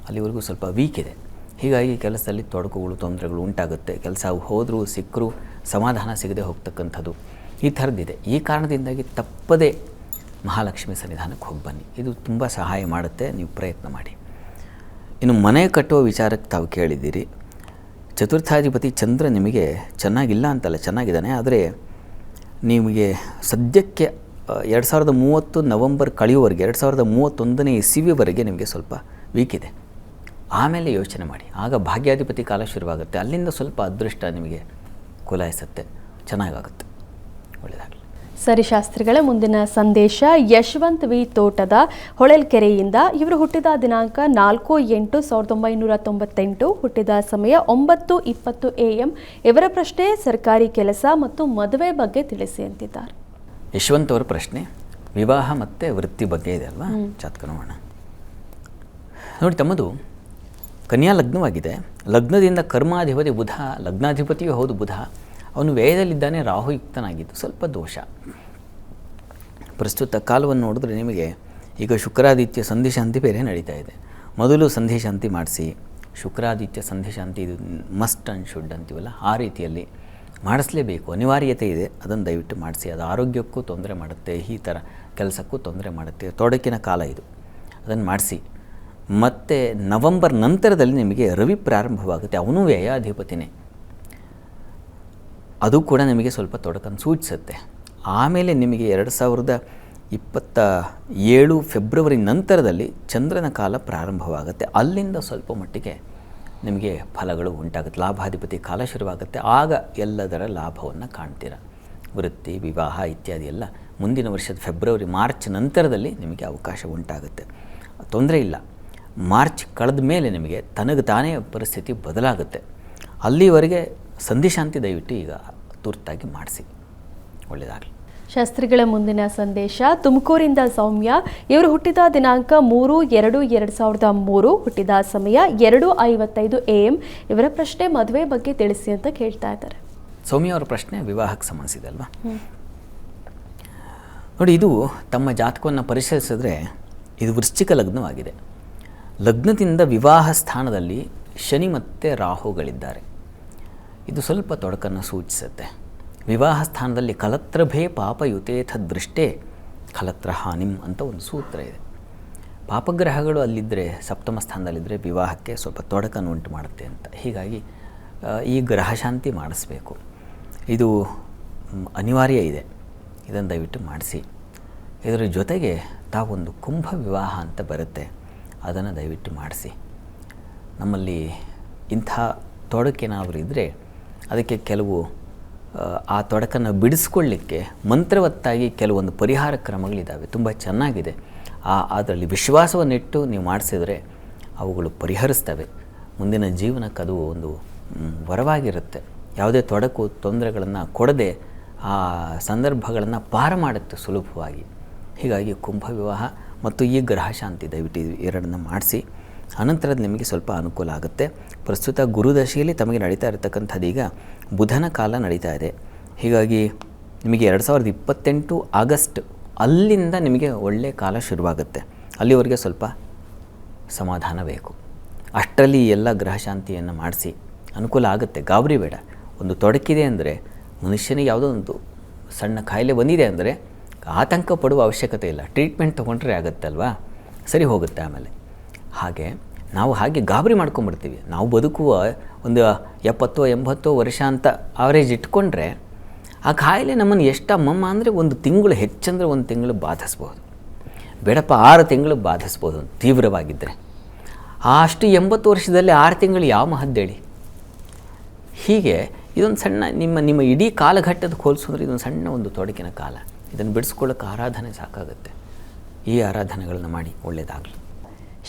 ಅಲ್ಲಿವರೆಗೂ ಸ್ವಲ್ಪ ವೀಕ್ ಇದೆ. ಹೀಗಾಗಿ ಕೆಲಸದಲ್ಲಿ ತೊಡಕುಗಳು, ತೊಂದರೆಗಳು ಉಂಟಾಗುತ್ತೆ. ಕೆಲಸ ಹೋದರೂ ಸಿಕ್ಕರೂ ಸಮಾಧಾನ ಸಿಗದೆ ಹೋಗ್ತಕ್ಕಂಥದ್ದು ಈ ಥರದ್ದಿದೆ. ಈ ಕಾರಣದಿಂದಾಗಿ ತಪ್ಪದೇ ಮಹಾಲಕ್ಷ್ಮಿ ಸನ್ನಿಧಾನಕ್ಕೆ ಹೋಗಿ ಬನ್ನಿ. ಇದು ತುಂಬ ಸಹಾಯ ಮಾಡುತ್ತೆ. ನೀವು ಪ್ರಯತ್ನ ಮಾಡಿ. ಇನ್ನು ಮನೆ ಕಟ್ಟುವ ವಿಚಾರಕ್ಕೆ ತಾವು ಕೇಳಿದ್ದೀರಿ. ಚತುರ್ಥಾಧಿಪತಿ ಚಂದ್ರ ನಿಮಗೆ ಚೆನ್ನಾಗಿಲ್ಲ ಅಂತಲ್ಲ, ಚೆನ್ನಾಗಿದ್ದಾನೆ. ಆದರೆ ನಿಮಗೆ ಸದ್ಯಕ್ಕೆ 2030 ನವಂಬರ್ ಕಳೆಯುವವರೆಗೆ 2031ನೇ ಇಸವಿವರೆಗೆ ನಿಮಗೆ ಸ್ವಲ್ಪ ವೀಕ್ ಇದೆ. ಆಮೇಲೆ ಯೋಚನೆ ಮಾಡಿ. ಆಗ ಭಾಗ್ಯಾಧಿಪತಿ ಕಾಲ ಶುರುವಾಗುತ್ತೆ. ಅಲ್ಲಿಂದ ಸ್ವಲ್ಪ ಅದೃಷ್ಟ ನಿಮಗೆ ಕುಲಾಯಿಸುತ್ತೆ, ಚೆನ್ನಾಗಾಗುತ್ತೆ. ಒಳ್ಳೆಯದಾಗಲಿ. ಸರಿ ಶಾಸ್ತ್ರಿಗಳೇ, ಮುಂದಿನ ಸಂದೇಶ ಯಶವಂತ್ ವಿ ತೋಟದ ಹೊಳಲ್ಕೆರೆಯಿಂದ. ಇವರು ಹುಟ್ಟಿದ ದಿನಾಂಕ 4/8/1998, ಹುಟ್ಟಿದ ಸಮಯ 9:20 AM. ಇವರ ಪ್ರಶ್ನೆ ಸರ್ಕಾರಿ ಕೆಲಸ ಮತ್ತು ಮದುವೆ ಬಗ್ಗೆ ತಿಳಿಸಿ ಅಂತಿದ್ದಾರೆ. ಯಶವಂತ್ ಅವರ ಪ್ರಶ್ನೆ ವಿವಾಹ ಮತ್ತು ವೃತ್ತಿ ಬಗ್ಗೆ ಇದೆ ಅಲ್ವಾ? ಜಾತಕ ನೋಡೋಣ. ನೋಡಿ, ತಮ್ಮದು ಕನ್ಯಾ ಲಗ್ನವಾಗಿದೆ. ಲಗ್ನದಿಂದ ಕರ್ಮಾಧಿಪತಿ ಬುಧ, ಲಗ್ನಾಧಿಪತಿಯೂ ಹೌದು ಬುಧ. ಅವನು ವ್ಯಯದಲ್ಲಿದ್ದಾನೆ, ರಾಹುಯುಕ್ತನಾಗಿದ್ದು ಸ್ವಲ್ಪ ದೋಷ. ಪ್ರಸ್ತುತ ಕಾಲವನ್ನು ನೋಡಿದ್ರೆ ನಿಮಗೆ ಈಗ ಶುಕ್ರಾದಿತ್ಯ ಸಂಧಿಶಾಂತಿ ಬೇರೆ ನಡೀತಾ ಇದೆ. ಮೊದಲು ಸಂಧಿಶಾಂತಿ ಮಾಡಿಸಿ, ಶುಕ್ರಾದಿತ್ಯ ಸಂಧಿಶಾಂತಿ ಇದು ಮಸ್ಟ್ ಆ್ಯಂಡ್ ಶುಡ್ ಅಂತೀವಲ್ಲ, ಆ ರೀತಿಯಲ್ಲಿ ಮಾಡಿಸಲೇಬೇಕು, ಅನಿವಾರ್ಯತೆ ಇದೆ. ಅದನ್ನು ದಯವಿಟ್ಟು ಮಾಡಿಸಿ. ಅದು ಆರೋಗ್ಯಕ್ಕೂ ತೊಂದರೆ ಮಾಡುತ್ತೆ, ಈ ಥರ ಕೆಲಸಕ್ಕೂ ತೊಂದರೆ ಮಾಡುತ್ತೆ, ತೊಡಕಿನ ಕಾಲ ಇದು. ಅದನ್ನು ಮಾಡಿಸಿ. ಮತ್ತು ನವಂಬರ್ ನಂತರದಲ್ಲಿ ನಿಮಗೆ ರವಿ ಪ್ರಾರಂಭವಾಗುತ್ತೆ. ಅವನು ವ್ಯಯಾಧಿಪತಿನೇ, ಅದು ಕೂಡ ನಿಮಗೆ ಸ್ವಲ್ಪ ತೊಡಕನ್ನು ಸೂಚಿಸುತ್ತೆ. ಆಮೇಲೆ ನಿಮಗೆ 2027 ಫೆಬ್ರವರಿ ನಂತರದಲ್ಲಿ ಚಂದ್ರನ ಕಾಲ ಪ್ರಾರಂಭವಾಗುತ್ತೆ. ಅಲ್ಲಿಂದ ಸ್ವಲ್ಪ ಮಟ್ಟಿಗೆ ನಿಮಗೆ ಫಲಗಳು ಉಂಟಾಗುತ್ತೆ. ಲಾಭಾಧಿಪತಿ ಕಾಲ ಶುರುವಾಗುತ್ತೆ. ಆಗ ಎಲ್ಲದರ ಲಾಭವನ್ನು ಕಾಣ್ತೀರ. ವೃತ್ತಿ, ವಿವಾಹ ಇತ್ಯಾದಿ ಎಲ್ಲ ಮುಂದಿನ ವರ್ಷದ ಫೆಬ್ರವರಿ ಮಾರ್ಚ್ ನಂತರದಲ್ಲಿ ನಿಮಗೆ ಅವಕಾಶ ಉಂಟಾಗುತ್ತೆ. ತೊಂದರೆ ಇಲ್ಲ. ಮಾರ್ಚ್ ಕಳೆದ ಮೇಲೆ ನಿಮಗೆ ತನಗೆ ತಾನೇ ಪರಿಸ್ಥಿತಿ ಬದಲಾಗುತ್ತೆ. ಅಲ್ಲಿವರೆಗೆ ಸಂಧಿಶಾಂತಿ ದಯವಿಟ್ಟು ಈಗ ತುರ್ತಾಗಿ ಮಾಡಿಸಿ. ಒಳ್ಳೆಯದಾಗಲಿ. ಶಾಸ್ತ್ರಿಗಳ ಮುಂದಿನ ಸಂದೇಶ ತುಮಕೂರಿಂದ ಸೌಮ್ಯ. ಇವರು ಹುಟ್ಟಿದ ದಿನಾಂಕ 3/2/2003, ಹುಟ್ಟಿದ ಸಮಯ 2:55 AM. ಇವರ ಪ್ರಶ್ನೆ ಮದುವೆ ಬಗ್ಗೆ ತಿಳಿಸಿ ಅಂತ ಕೇಳ್ತಾ ಇದ್ದಾರೆ. ಸೌಮ್ಯ ಅವರ ಪ್ರಶ್ನೆ ವಿವಾಹಕ್ಕೆ ಸಂಬಂಧಿಸಿದೆ ಅಲ್ವಾ? ನೋಡಿ, ಇದು ತಮ್ಮ ಜಾತಕವನ್ನು ಪರಿಶೀಲಿಸಿದ್ರೆ ಇದು ವೃಶ್ಚಿಕ ಲಗ್ನವಾಗಿದೆ. ಲಗ್ನದಿಂದ ವಿವಾಹ ಸ್ಥಾನದಲ್ಲಿ ಶನಿ ಮತ್ತು ರಾಹುಗಳಿದ್ದಾರೆ. ಇದು ಸ್ವಲ್ಪ ತೊಡಕನ್ನು ಸೂಚಿಸುತ್ತೆ. ವಿವಾಹ ಸ್ಥಾನದಲ್ಲಿ ಕಲತ್ರಭೇ ಪಾಪಯುತೇಥ ದೃಷ್ಟೇ ಕಲತ್ರ ಹಾನಿಂ ಅಂತ ಒಂದು ಸೂತ್ರ ಇದೆ. ಪಾಪಗ್ರಹಗಳು ಅಲ್ಲಿದ್ದರೆ, ಸಪ್ತಮ ಸ್ಥಾನದಲ್ಲಿದ್ದರೆ ವಿವಾಹಕ್ಕೆ ಸ್ವಲ್ಪ ತೊಡಕನ್ನು ಉಂಟು ಮಾಡುತ್ತೆ ಅಂತ. ಹೀಗಾಗಿ ಈ ಗ್ರಹಶಾಂತಿ ಮಾಡಿಸ್ಬೇಕು. ಇದು ಅನಿವಾರ್ಯ ಇದೆ. ಇದನ್ನು ದಯವಿಟ್ಟು ಮಾಡಿಸಿ. ಇದರ ಜೊತೆಗೆ ತಾವೊಂದು ಕುಂಭ ವಿವಾಹ ಅಂತ ಬರುತ್ತೆ, ಅದನ್ನು ದಯವಿಟ್ಟು ಮಾಡಿಸಿ. ನಮ್ಮಲ್ಲಿ ಇಂಥ ತೊಡಕೇನಾದರೂ ಇದ್ದರೆ ಅದಕ್ಕೆ ಕೆಲವು ಆ ತೊಡಕನ್ನು ಬಿಡಿಸ್ಕೊಳ್ಳಿಕ್ಕೆ ಮಂತ್ರವತ್ತಾಗಿ ಕೆಲವೊಂದು ಪರಿಹಾರ ಕ್ರಮಗಳಿದ್ದಾವೆ. ತುಂಬ ಚೆನ್ನಾಗಿದೆ. ಅದರಲ್ಲಿ ವಿಶ್ವಾಸವನ್ನಿಟ್ಟು ನೀವು ಮಾಡಿಸಿದರೆ ಅವುಗಳು ಪರಿಹರಿಸ್ತವೆ. ಮುಂದಿನ ಜೀವನಕ್ಕೆ ಅದು ಒಂದು ವರವಾಗಿರುತ್ತೆ. ಯಾವುದೇ ತೊಡಕು ತೊಂದರೆಗಳನ್ನು ಕೊಡದೆ ಆ ಸಂದರ್ಭಗಳನ್ನು ಪಾರ ಮಾಡುತ್ತೆ ಸುಲಭವಾಗಿ. ಹೀಗಾಗಿ ಕುಂಭ ವಿವಾಹ ಮತ್ತು ಈ ಗ್ರಹಶಾಂತಿ ದಯವಿಟ್ಟು ಎರಡನ್ನು ಮಾಡಿಸಿ. ಅನಂತರದ ನಿಮಗೆ ಸ್ವಲ್ಪ ಅನುಕೂಲ ಆಗುತ್ತೆ. ಪ್ರಸ್ತುತ ಗುರುದಶೆಯಲ್ಲಿ ತಮಗೆ ನಡೀತಾ ಇರತಕ್ಕಂಥದ್ದು ಈಗ ಬುಧನ ಕಾಲ ನಡೀತಾ ಇದೆ. ಹೀಗಾಗಿ ನಿಮಗೆ 2028 ಆಗಸ್ಟ್ ಅಲ್ಲಿಂದ ನಿಮಗೆ ಒಳ್ಳೆಯ ಕಾಲ ಶುರುವಾಗುತ್ತೆ. ಅಲ್ಲಿವರೆಗೆ ಸ್ವಲ್ಪ ಸಮಾಧಾನ ಬೇಕು. ಅಷ್ಟರಲ್ಲಿ ಎಲ್ಲ ಗ್ರಹಶಾಂತಿಯನ್ನು ಮಾಡಿಸಿ ಅನುಕೂಲ ಆಗುತ್ತೆ. ಗಾಬರಿ ಬೇಡ. ಒಂದು ತೊಡಕಿದೆ ಅಂದರೆ, ಮನುಷ್ಯನಿಗೆ ಯಾವುದೋ ಒಂದು ಸಣ್ಣ ಕಾಯಿಲೆ ಬಂದಿದೆ ಅಂದರೆ ಆತಂಕ ಪಡುವ ಅವಶ್ಯಕತೆ ಇಲ್ಲ. ಟ್ರೀಟ್ಮೆಂಟ್ ತೊಗೊಂಡ್ರೆ ಆಗುತ್ತಲ್ವಾ, ಸರಿ ಹೋಗುತ್ತೆ. ಆಮೇಲೆ ನಾವು ಹಾಗೆ ಗಾಬರಿ ಮಾಡ್ಕೊಂಬಿಡ್ತೀವಿ. ನಾವು ಬದುಕುವ ಒಂದು 70-80 ವರ್ಷ ಅಂತ ಆವರೇಜ್ ಇಟ್ಕೊಂಡ್ರೆ ಆ ಕಾಯಿಲೆ ನಮ್ಮನ್ನು ಎಷ್ಟಮ್ಮಮ್ಮ ಅಂದರೆ 1 ತಿಂಗಳು, ಹೆಚ್ಚಂದರೆ 1 ತಿಂಗಳು ಬಾಧಿಸ್ಬೋದು. ಬೇಡಪ್ಪ 6 ತಿಂಗಳು ಬಾಧಿಸ್ಬೋದು ತೀವ್ರವಾಗಿದ್ದರೆ. ಅಷ್ಟು 80 ವರ್ಷದಲ್ಲಿ 6 ತಿಂಗಳು ಯಾವ ಮಹದ್ದೇಳಿ. ಹೀಗೆ ಇದೊಂದು ಸಣ್ಣ ನಿಮ್ಮ ಇಡೀ ಕಾಲಘಟ್ಟದ ಹೋಲಿಸಿದ್ರೆ ಇದೊಂದು ಸಣ್ಣ ಒಂದು ತೊಡಕಿನ ಕಾಲ. ಇದನ್ನು ಬಿಡಿಸ್ಕೊಳ್ಳೋಕೆ ಆರಾಧನೆ ಸಾಕಾಗುತ್ತೆ. ಈ ಆರಾಧನೆಗಳನ್ನು ಮಾಡಿ. ಒಳ್ಳೆಯದಾಗಲಿ.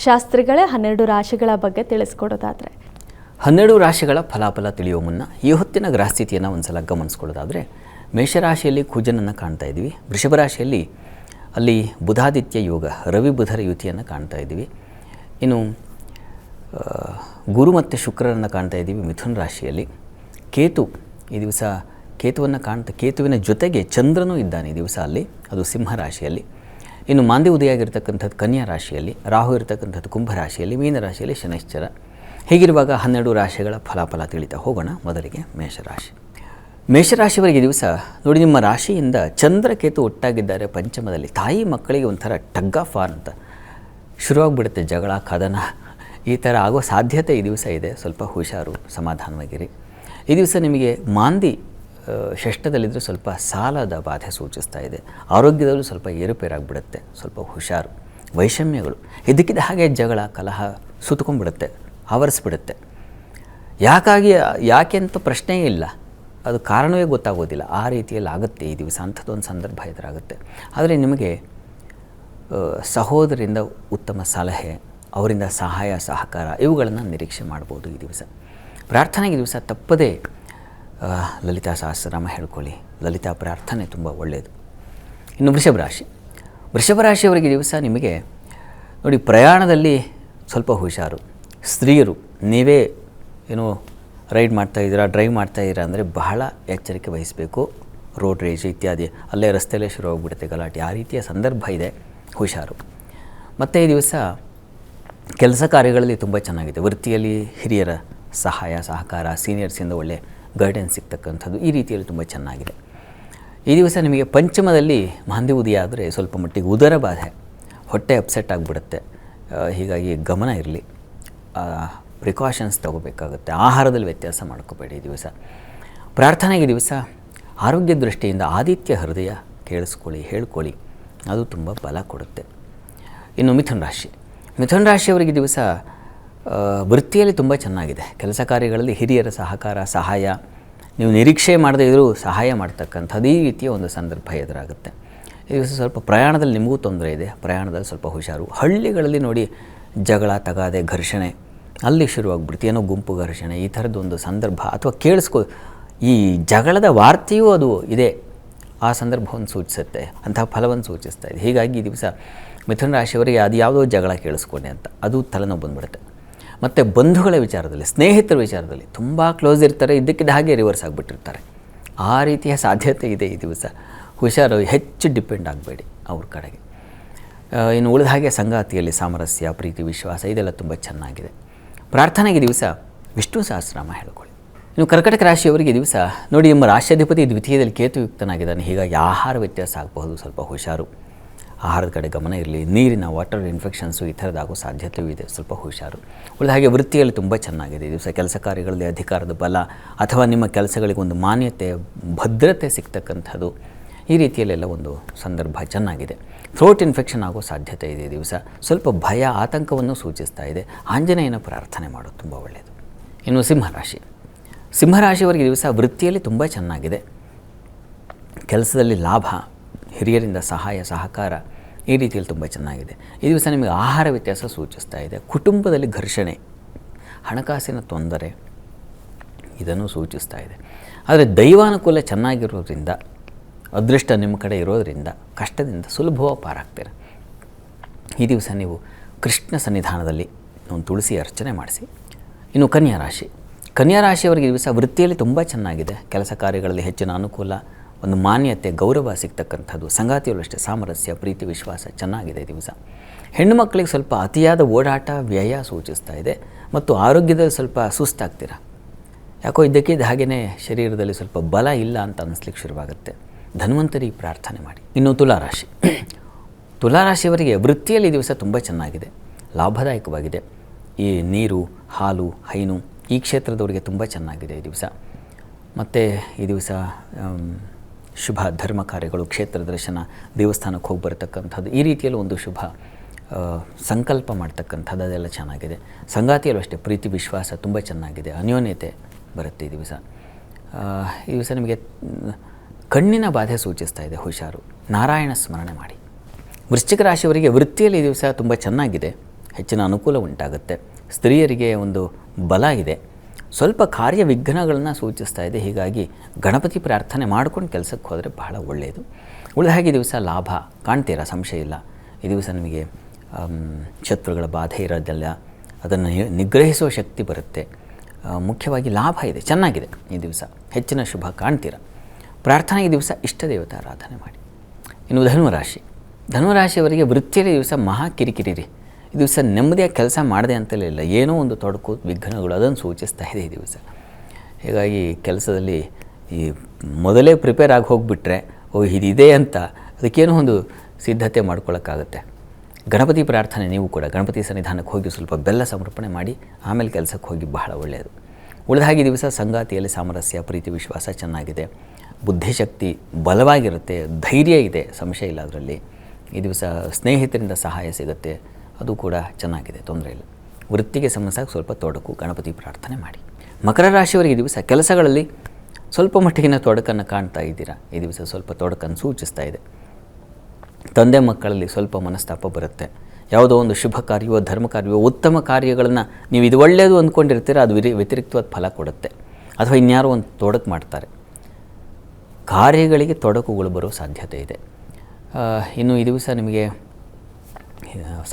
ಶಾಸ್ತ್ರಿಗಳೇ, 12 ರಾಶಿಗಳ ಬಗ್ಗೆ ತಿಳಿಸ್ಕೊಡೋದಾದರೆ? 12 ರಾಶಿಗಳ ಫಲಾಫಲ ತಿಳಿಯುವ ಮುನ್ನ ಈ ಹೊತ್ತಿನ ಗ್ರಹಸ್ಥಿತಿಯನ್ನು ಒಂದು ಸಲ ಗಮನಿಸ್ಕೊಳ್ಳೋದಾದರೆ, ಮೇಷರಾಶಿಯಲ್ಲಿ ಕುಜನನ್ನು ಕಾಣ್ತಾ ಇದ್ದೀವಿ. ವೃಷಭ ರಾಶಿಯಲ್ಲಿ ಅಲ್ಲಿ ಬುಧಾದಿತ್ಯ ಯೋಗ, ರವಿ ಬುಧರ ಯುತಿಯನ್ನು ಕಾಣ್ತಾ ಇದ್ದೀವಿ. ಇನ್ನು ಗುರು ಮತ್ತು ಶುಕ್ರರನ್ನು ಕಾಣ್ತಾ ಇದ್ದೀವಿ ಮಿಥುನ ರಾಶಿಯಲ್ಲಿ. ಕೇತು ಈ ದಿವಸ ಕೇತುವನ್ನು ಕಾಣ್ತಾ ಕೇತುವಿನ ಜೊತೆಗೆ ಚಂದ್ರನೂ ಇದ್ದಾನೆ ಈ ದಿವಸ ಅಲ್ಲಿ, ಅದು ಸಿಂಹ ರಾಶಿಯಲ್ಲಿ. ಇನ್ನು ಮಾಂದಿ ಉದಯ ಆಗಿರ್ತಕ್ಕಂಥದ್ದು ಕನ್ಯಾ ರಾಶಿಯಲ್ಲಿ, ರಾಹು ಇರತಕ್ಕಂಥದ್ದು ಕುಂಭ ರಾಶಿಯಲ್ಲಿ, ಮೀನ ರಾಶಿಯಲ್ಲಿ ಶನೈಶ್ಚರ. ಹೀಗಿರುವಾಗ 12 ರಾಶಿಗಳ ಫಲಾಫಲ ತಿಳಿತಾ ಹೋಗೋಣ. ಮೊದಲಿಗೆ ಮೇಷರಾಶಿ. ಮೇಷರಾಶಿಯವರಿಗೆ ದಿವಸ ನೋಡಿ, ನಿಮ್ಮ ರಾಶಿಯಿಂದ ಚಂದ್ರಕೇತು ಒಟ್ಟಾಗಿದ್ದಾರೆ ಪಂಚಮದಲ್ಲಿ. ತಾಯಿ ಮಕ್ಕಳಿಗೆ ಒಂಥರ ಟಗ್ ಆಫ್ ವಾರ್ ಅಂತ ಶುರುವಾಗ್ಬಿಡುತ್ತೆ, ಜಗಳ ಕದನ ಈ ಥರ ಆಗೋ ಸಾಧ್ಯತೆ ಈ ದಿವಸ ಇದೆ. ಸ್ವಲ್ಪ ಹುಷಾರು, ಸಮಾಧಾನವಾಗಿರಿ. ಈ ದಿವಸ ನಿಮಗೆ ಮಾಂದಿ ಷಷ್ಠದಲ್ಲಿದ್ದರೂ ಸ್ವಲ್ಪ ಸಾಲದ ಬಾಧೆ ಸೂಚಿಸ್ತಾ ಇದೆ. ಆರೋಗ್ಯದಲ್ಲೂ ಸ್ವಲ್ಪ ಏರುಪೇರಾಗಿಬಿಡುತ್ತೆ, ಸ್ವಲ್ಪ ಹುಷಾರು. ವೈಷಮ್ಯಗಳು ಇದಕ್ಕಿದ್ದ ಹಾಗೆ ಜಗಳ ಕಲಹ ಸುತ್ತಕೊಂಡ್ಬಿಡುತ್ತೆ, ಆವರಿಸ್ಬಿಡುತ್ತೆ. ಯಾಕೆ ಅಂತ ಪ್ರಶ್ನೆಯೇ ಇಲ್ಲ, ಅದು ಕಾರಣವೇ ಗೊತ್ತಾಗೋದಿಲ್ಲ. ಆ ರೀತಿಯಲ್ಲಿ ಆಗುತ್ತೆ ಈ ದಿವಸ, ಅಂಥದ್ದೊಂದು ಸಂದರ್ಭ ಎದುರಾಗುತ್ತೆ. ಆದರೆ ನಿಮಗೆ ಸಹೋದರಿಂದ ಉತ್ತಮ ಸಲಹೆ, ಅವರಿಂದ ಸಹಾಯ ಸಹಕಾರ ಇವುಗಳನ್ನು ನಿರೀಕ್ಷೆ ಮಾಡ್ಬೋದು ಈ ದಿವಸ. ಪ್ರಾರ್ಥನೆಗೆ ದಿವಸ ತಪ್ಪದೇ ಲಲಿತಾ ಸಹಸ್ರನಾಮ ಹೇಳ್ಕೊಳ್ಳಿ. ಲಲಿತಾ ಪ್ರಾರ್ಥನೆ ತುಂಬ ಒಳ್ಳೆಯದು. ಇನ್ನು ವೃಷಭ ರಾಶಿಯವರಿಗೆ ದಿವಸ ನಿಮಗೆ ನೋಡಿ, ಪ್ರಯಾಣದಲ್ಲಿ ಸ್ವಲ್ಪ ಹುಷಾರು. ಸ್ತ್ರೀಯರು ನೀವೇ ಏನೋ ಡ್ರೈವ್ ಮಾಡ್ತಾಯಿದ್ದೀರಾ ಅಂದರೆ ಬಹಳ ಎಚ್ಚರಿಕೆ ವಹಿಸಬೇಕು. ರೋಡ್ ರೇಜ್ ಇತ್ಯಾದಿ ಅಲ್ಲೇ ರಸ್ತೆಯಲ್ಲೇ ಶುರುವಾಗ್ಬಿಡುತ್ತೆ ಗಲಾಟೆ, ಆ ರೀತಿಯ ಸಂದರ್ಭ ಇದೆ, ಹುಷಾರು. ಮತ್ತು ಈ ದಿವಸ ಕೆಲಸ ಕಾರ್ಯಗಳಲ್ಲಿ ತುಂಬ ಚೆನ್ನಾಗಿದೆ. ವೃತ್ತಿಯಲ್ಲಿ ಹಿರಿಯರ ಸಹಾಯ ಸಹಕಾರ, ಸೀನಿಯರ್ಸಿಂದ ಒಳ್ಳೆ ಗೈಡೆನ್ಸ್ ಸಿಗ್ತಕ್ಕಂಥದ್ದು, ಈ ರೀತಿಯಲ್ಲಿ ತುಂಬ ಚೆನ್ನಾಗಿದೆ. ಈ ದಿವಸ ನಿಮಗೆ ಪಂಚಮದಲ್ಲಿ ಮಾಂದಿ ಉದಯ ಆದರೆ ಸ್ವಲ್ಪ ಮಟ್ಟಿಗೆ ಉದರ ಬಾಧೆ, ಹೊಟ್ಟೆ ಅಪ್ಸೆಟ್ ಆಗಿಬಿಡುತ್ತೆ. ಹೀಗಾಗಿ ಗಮನ ಇರಲಿ, ಪ್ರಿಕಾಷನ್ಸ್ ತಗೋಬೇಕಾಗುತ್ತೆ. ಆಹಾರದಲ್ಲಿ ವ್ಯತ್ಯಾಸ ಮಾಡ್ಕೋಬೇಡಿ ಈ ದಿವಸ. ಪ್ರಾರ್ಥನೆಗೆ ದಿವಸ ಆರೋಗ್ಯ ದೃಷ್ಟಿಯಿಂದ ಆದಿತ್ಯ ಹೃದಯ ಕೇಳಿಸ್ಕೊಳ್ಳಿ, ಹೇಳ್ಕೊಳ್ಳಿ, ಅದು ತುಂಬ ಬಲ ಕೊಡುತ್ತೆ. ಇನ್ನು ಮಿಥುನ ರಾಶಿಯವರಿಗೆ ದಿವಸ ವೃತ್ತಿಯಲ್ಲಿ ತುಂಬ ಚೆನ್ನಾಗಿದೆ. ಕೆಲಸ ಕಾರ್ಯಗಳಲ್ಲಿ ಹಿರಿಯರ ಸಹಕಾರ ಸಹಾಯ, ನೀವು ನಿರೀಕ್ಷೆ ಮಾಡದೇ ಇದ್ದರೂ ಸಹಾಯ ಮಾಡ್ತಕ್ಕಂಥದ್ದು, ಈ ರೀತಿಯ ಒಂದು ಸಂದರ್ಭ ಎದುರಾಗುತ್ತೆ. ಈ ದಿವಸ ಸ್ವಲ್ಪ ಪ್ರಯಾಣದಲ್ಲಿ ನಿಮಗೂ ತೊಂದರೆ ಇದೆ, ಪ್ರಯಾಣದಲ್ಲಿ ಸ್ವಲ್ಪ ಹುಷಾರು. ಹಳ್ಳಿಗಳಲ್ಲಿ ನೋಡಿ, ಜಗಳ ತಗಾದೆ ಘರ್ಷಣೆ ಅಲ್ಲಿ ಶುರುವಾಗ್ಬಿಡ್ತು, ಏನೋ ಗುಂಪು ಘರ್ಷಣೆ ಈ ಥರದ್ದೊಂದು ಸಂದರ್ಭ, ಅಥವಾ ಈ ಜಗಳದ ವಾರ್ತೆಯೂ ಅದು ಇದೆ, ಆ ಸಂದರ್ಭವನ್ನು ಸೂಚಿಸುತ್ತೆ, ಅಂತಹ ಫಲವನ್ನು ಸೂಚಿಸ್ತಾ ಇದೆ. ಹೀಗಾಗಿ ಈ ದಿವಸ ಮಿಥುನ ರಾಶಿಯವರಿಗೆ ಅದು ಯಾವುದೋ ಜಗಳ ಕೇಳಿಸ್ಕೊಂಡೆ ಅಂತ ಅದು ತಲೆನೋವು ಬಂದುಬಿಡುತ್ತೆ. ಮತ್ತು ಬಂಧುಗಳ ವಿಚಾರದಲ್ಲಿ, ಸ್ನೇಹಿತರ ವಿಚಾರದಲ್ಲಿ ತುಂಬ ಕ್ಲೋಸ್ ಇರ್ತಾರೆ, ಇದ್ದಕ್ಕಿದ್ದ ಹಾಗೆ ರಿವರ್ಸ್ ಆಗಿಬಿಟ್ಟಿರ್ತಾರೆ. ಆ ರೀತಿಯ ಸಾಧ್ಯತೆ ಇದೆ ಈ ದಿವಸ. ಹುಷಾರು, ಹೆಚ್ಚು ಡಿಪೆಂಡ್ ಆಗಬೇಡಿ ಅವ್ರ ಕಡೆಗೆ. ಇನ್ನು ಉಳಿದ ಹಾಗೆ ಸಂಗಾತಿಯಲ್ಲಿ ಸಾಮರಸ್ಯ, ಪ್ರೀತಿ, ವಿಶ್ವಾಸ ಇದೆಲ್ಲ ತುಂಬ ಚೆನ್ನಾಗಿದೆ. ಪ್ರಾರ್ಥನೆಗೆ ದಿವಸ ವಿಷ್ಣು ಸಹಸ್ರನಾಮ ಹೇಳ್ಕೊಳ್ಳಿ. ಇನ್ನು ಕರ್ಕಟಕ ರಾಶಿಯವರಿಗೆ ದಿವಸ ನೋಡಿ, ನಿಮ್ಮ ರಾಶ್ಯಾಧಿಪತಿ ದ್ವಿತೀಯದಲ್ಲಿ ಕೇತುಯುಕ್ತನಾಗಿದ್ದಾನೆ. ಹೀಗಾಗಿ ಆಹಾರ ವ್ಯತ್ಯಾಸ ಆಗಬಹುದು, ಸ್ವಲ್ಪ ಹುಷಾರು. ಆಹಾರದ ಕಡೆ ಗಮನ ಇರಲಿ. ನೀರಿನ ವಾಟರ್ ಇನ್ಫೆಕ್ಷನ್ಸು ಈ ಥರದ್ದಾಗೋ ಸಾಧ್ಯತೆಯೂ ಇದೆ, ಸ್ವಲ್ಪ ಹುಷಾರು. ಉಳಿದ ಹಾಗೆ ವೃತ್ತಿಯಲ್ಲಿ ತುಂಬ ಚೆನ್ನಾಗಿದೆ ಈ ದಿವಸ. ಕೆಲಸ ಕಾರ್ಯಗಳಲ್ಲಿ ಅಧಿಕಾರದ ಬಲ, ಅಥವಾ ನಿಮ್ಮ ಕೆಲಸಗಳಿಗೆ ಒಂದು ಮಾನ್ಯತೆ, ಭದ್ರತೆ ಸಿಗ್ತಕ್ಕಂಥದ್ದು, ಈ ರೀತಿಯಲ್ಲೆಲ್ಲ ಒಂದು ಸಂದರ್ಭ ಚೆನ್ನಾಗಿದೆ. ಥ್ರೋಟ್ ಇನ್ಫೆಕ್ಷನ್ ಆಗೋ ಸಾಧ್ಯತೆ ಇದೆ ಈ ದಿವಸ. ಸ್ವಲ್ಪ ಭಯ ಆತಂಕವನ್ನು ಸೂಚಿಸ್ತಾ ಇದೆ. ಆಂಜನೇಯನ ಪ್ರಾರ್ಥನೆ ಮಾಡೋದು ತುಂಬ ಒಳ್ಳೆಯದು. ಇನ್ನು ಸಿಂಹರಾಶಿಯವರಿಗೆ ದಿವಸ ವೃತ್ತಿಯಲ್ಲಿ ತುಂಬ ಚೆನ್ನಾಗಿದೆ. ಕೆಲಸದಲ್ಲಿ ಲಾಭ, ಹಿರಿಯರಿಂದ ಸಹಾಯ ಸಹಕಾರ, ಈ ರೀತಿಯಲ್ಲಿ ತುಂಬ ಚೆನ್ನಾಗಿದೆ. ಈ ದಿವಸ ನಿಮಗೆ ಆಹಾರ ವ್ಯತ್ಯಾಸ ಸೂಚಿಸ್ತಾ ಇದೆ. ಕುಟುಂಬದಲ್ಲಿ ಘರ್ಷಣೆ, ಹಣಕಾಸಿನ ತೊಂದರೆ ಇದನ್ನು ಸೂಚಿಸ್ತಾ ಇದೆ. ಆದರೆ ದೈವಾನುಕೂಲ ಚೆನ್ನಾಗಿರೋದ್ರಿಂದ, ಅದೃಷ್ಟ ನಿಮ್ಮ ಕಡೆ ಇರೋದರಿಂದ ಕಷ್ಟದಿಂದ ಸುಲಭವಾಗಿ ಪಾರಾಗ್ತೀರ. ಈ ದಿವಸ ನೀವು ಕೃಷ್ಣ ಸನ್ನಿಧಾನದಲ್ಲಿ ಒಂದು ತುಳಸಿ ಅರ್ಚನೆ ಮಾಡಿಸಿ. ಇನ್ನು ಕನ್ಯಾ ರಾಶಿಯವರಿಗೆ ದಿವಸ ವೃತ್ತಿಯಲ್ಲಿ ತುಂಬ ಚೆನ್ನಾಗಿದೆ. ಕೆಲಸ ಕಾರ್ಯಗಳಲ್ಲಿ ಹೆಚ್ಚಿನ ಅನುಕೂಲ, ಒಂದು ಮಾನ್ಯತೆ, ಗೌರವ ಸಿಗ್ತಕ್ಕಂಥದ್ದು. ಸಂಗಾತಿಯಲ್ಲೂ ಅಷ್ಟೇ ಸಾಮರಸ್ಯ, ಪ್ರೀತಿ, ವಿಶ್ವಾಸ ಚೆನ್ನಾಗಿದೆ ದಿವಸ. ಹೆಣ್ಣು ಮಕ್ಕಳಿಗೆ ಸ್ವಲ್ಪ ಅತಿಯಾದ ಓಡಾಟ, ವ್ಯಯ ಸೂಚಿಸ್ತಾ ಇದೆ. ಮತ್ತು ಆರೋಗ್ಯದಲ್ಲಿ ಸ್ವಲ್ಪ ಸುಸ್ತಾಗ್ತೀರ. ಯಾಕೋ ಇದ್ದಕ್ಕಿದ್ದ ಹಾಗೆಯೇ ಶರೀರದಲ್ಲಿ ಸ್ವಲ್ಪ ಬಲ ಇಲ್ಲ ಅಂತ ಅನ್ನಿಸ್ಲಿಕ್ಕೆ ಶುರುವಾಗುತ್ತೆ. ಧನ್ವಂತರಿ ಪ್ರಾರ್ಥನೆ ಮಾಡಿ. ಇನ್ನು ತುಲಾರಾಶಿಯವರಿಗೆ ವೃತ್ತಿಯಲ್ಲಿ ದಿವಸ ತುಂಬ ಚೆನ್ನಾಗಿದೆ, ಲಾಭದಾಯಕವಾಗಿದೆ. ಈ ನೀರು, ಹಾಲು, ಹೈನು ಈ ಕ್ಷೇತ್ರದವರಿಗೆ ತುಂಬ ಚೆನ್ನಾಗಿದೆ ಈ ದಿವಸ. ಮತ್ತು ಈ ದಿವಸ ಶುಭ ಧರ್ಮ ಕಾರ್ಯಗಳು, ಕ್ಷೇತ್ರ ದರ್ಶನ, ದೇವಸ್ಥಾನಕ್ಕೆ ಹೋಗಿ ಬರತಕ್ಕಂಥದ್ದು, ಈ ರೀತಿಯಲ್ಲಿ ಒಂದು ಶುಭ ಸಂಕಲ್ಪ ಮಾಡ್ತಕ್ಕಂಥದ್ದು ಅದೆಲ್ಲ ಚೆನ್ನಾಗಿದೆ. ಸಂಗಾತಿಯಲ್ಲೂ ಅಷ್ಟೇ ಪ್ರೀತಿ, ವಿಶ್ವಾಸ ತುಂಬ ಚೆನ್ನಾಗಿದೆ. ಅನ್ಯೋನ್ಯತೆ ಬರುತ್ತೆ ಈ ದಿವಸ. ಈ ದಿವಸ ನಿಮಗೆ ಕಣ್ಣಿನ ಬಾಧೆ ಸೂಚಿಸ್ತಾ ಇದೆ, ಹುಷಾರು. ನಾರಾಯಣ ಸ್ಮರಣೆ ಮಾಡಿ. ವೃಶ್ಚಿಕ ರಾಶಿಯವರಿಗೆ ವೃತ್ತಿಯಲ್ಲಿ ಈ ದಿವಸ ತುಂಬ ಚೆನ್ನಾಗಿದೆ, ಹೆಚ್ಚಿನ ಅನುಕೂಲ ಉಂಟಾಗುತ್ತೆ. ಸ್ತ್ರೀಯರಿಗೆ ಒಂದು ಬಲ ಇದೆ. ಸ್ವಲ್ಪ ಕಾರ್ಯ ವಿಘ್ನಗಳನ್ನು ಸೂಚಿಸ್ತಾ ಇದೆ. ಹೀಗಾಗಿ ಗಣಪತಿ ಪ್ರಾರ್ಥನೆ ಮಾಡ್ಕೊಂಡು ಕೆಲಸಕ್ಕೆ ಹೋದರೆ ಬಹಳ ಒಳ್ಳೆಯದು. ಉಳಿದ ಹಾಗೆ ದಿವಸ ಲಾಭ ಕಾಣ್ತೀರಾ, ಸಂಶಯ ಇಲ್ಲ. ಈ ದಿವಸ ನಿಮಗೆ ಶತ್ರುಗಳ ಬಾಧೆ ಇರೋದಲ್ಲ, ಅದನ್ನು ನಿಗ್ರಹಿಸುವ ಶಕ್ತಿ ಬರುತ್ತೆ. ಮುಖ್ಯವಾಗಿ ಲಾಭ ಇದೆ, ಚೆನ್ನಾಗಿದೆ ಈ ದಿವಸ. ಹೆಚ್ಚಿನ ಶುಭ ಕಾಣ್ತೀರ. ಪ್ರಾರ್ಥನೆ ಈ ದಿವಸ ಇಷ್ಟ ದೇವತೆ ಆರಾಧನೆ ಮಾಡಿ. ಇನ್ನು ಧನುರಾಶಿಯವರಿಗೆ ವೃತ್ತಿಯಲ್ಲಿ ದಿವಸ ಮಹಾ ಕಿರಿಕಿರಿ ರೀ. ಈ ದಿವಸ ನೆಮ್ಮದಿಯಾಗಿ ಕೆಲಸ ಮಾಡಿದೆ ಅಂತಲೇ ಇಲ್ಲ, ಏನೋ ಒಂದು ತೊಡಕು ವಿಘ್ನಗಳು ಅದನ್ನು ಸೂಚಿಸ್ತಾ ಇದೆ ಈ ದಿವಸ. ಹೀಗಾಗಿ ಕೆಲಸದಲ್ಲಿ ಈ ಮೊದಲೇ ಪ್ರಿಪೇರ್ ಆಗಿ ಹೋಗಿಬಿಟ್ರೆ ಇದಿದೆ ಅಂತ ಅದಕ್ಕೇನೋ ಒಂದು ಸಿದ್ಧತೆ ಮಾಡ್ಕೊಳ್ಳೋಕ್ಕಾಗತ್ತೆ. ಗಣಪತಿ ಪ್ರಾರ್ಥನೆ ನೀವು ಕೂಡ ಗಣಪತಿ ಸನ್ನಿಧಾನಕ್ಕೆ ಹೋಗಿ ಸ್ವಲ್ಪ ಬೆಲ್ಲ ಸಮರ್ಪಣೆ ಮಾಡಿ ಆಮೇಲೆ ಕೆಲಸಕ್ಕೆ ಹೋಗಿ ಬಹಳ ಒಳ್ಳೆಯದು. ಉಳಿದ ಹಾಗೆ ದಿವಸ ಸಂಗಾತಿಯಲ್ಲಿ ಸಾಮರಸ್ಯ, ಪ್ರೀತಿ, ವಿಶ್ವಾಸ ಚೆನ್ನಾಗಿದೆ. ಬುದ್ಧಿಶಕ್ತಿ ಬಲವಾಗಿರುತ್ತೆ, ಧೈರ್ಯ ಇದೆ, ಸಂಶಯ ಇಲ್ಲ ಅದರಲ್ಲಿ. ಈ ದಿವಸ ಸ್ನೇಹಿತರಿಂದ ಸಹಾಯ ಸಿಗುತ್ತೆ, ಅದು ಕೂಡ ಚೆನ್ನಾಗಿದೆ, ತೊಂದರೆ ಇಲ್ಲ. ವೃತ್ತಿಗೆ ಸಂಬಂಧಿಸಿದಾಗ ಸ್ವಲ್ಪ ತೊಡಕು, ಗಣಪತಿ ಪ್ರಾರ್ಥನೆ ಮಾಡಿ. ಮಕರ ರಾಶಿಯವರಿಗೆ ದಿವಸ ಕೆಲಸಗಳಲ್ಲಿ ಸ್ವಲ್ಪ ಮಟ್ಟಿಗಿನ ತೊಡಕನ್ನು ಕಾಣ್ತಾ ಇದ್ದೀರಾ. ಈ ದಿವಸ ಸ್ವಲ್ಪ ತೊಡಕನ್ನು ಸೂಚಿಸ್ತಾ ಇದೆ. ತಂದೆ ಮಕ್ಕಳಲ್ಲಿ ಸ್ವಲ್ಪ ಮನಸ್ತಾಪ ಬರುತ್ತೆ. ಯಾವುದೋ ಒಂದು ಶುಭ ಕಾರ್ಯವೋ, ಧರ್ಮ ಕಾರ್ಯವೋ, ಉತ್ತಮ ಕಾರ್ಯಗಳನ್ನು ನೀವು ಇದು ಒಳ್ಳೆಯದು ಅಂದ್ಕೊಂಡಿರ್ತೀರ, ಅದು ವ್ಯತಿರಿಕ್ತವಾದ ಫಲ ಕೊಡುತ್ತೆ. ಅಥವಾ ಇನ್ಯಾರೋ ಒಂದು ತೊಡಕು ಮಾಡ್ತಾರೆ, ಕಾರ್ಯಗಳಿಗೆ ತೊಡಕುಗಳು ಬರೋ ಸಾಧ್ಯತೆ ಇದೆ. ಇನ್ನು ಈ ದಿವಸ ನಿಮಗೆ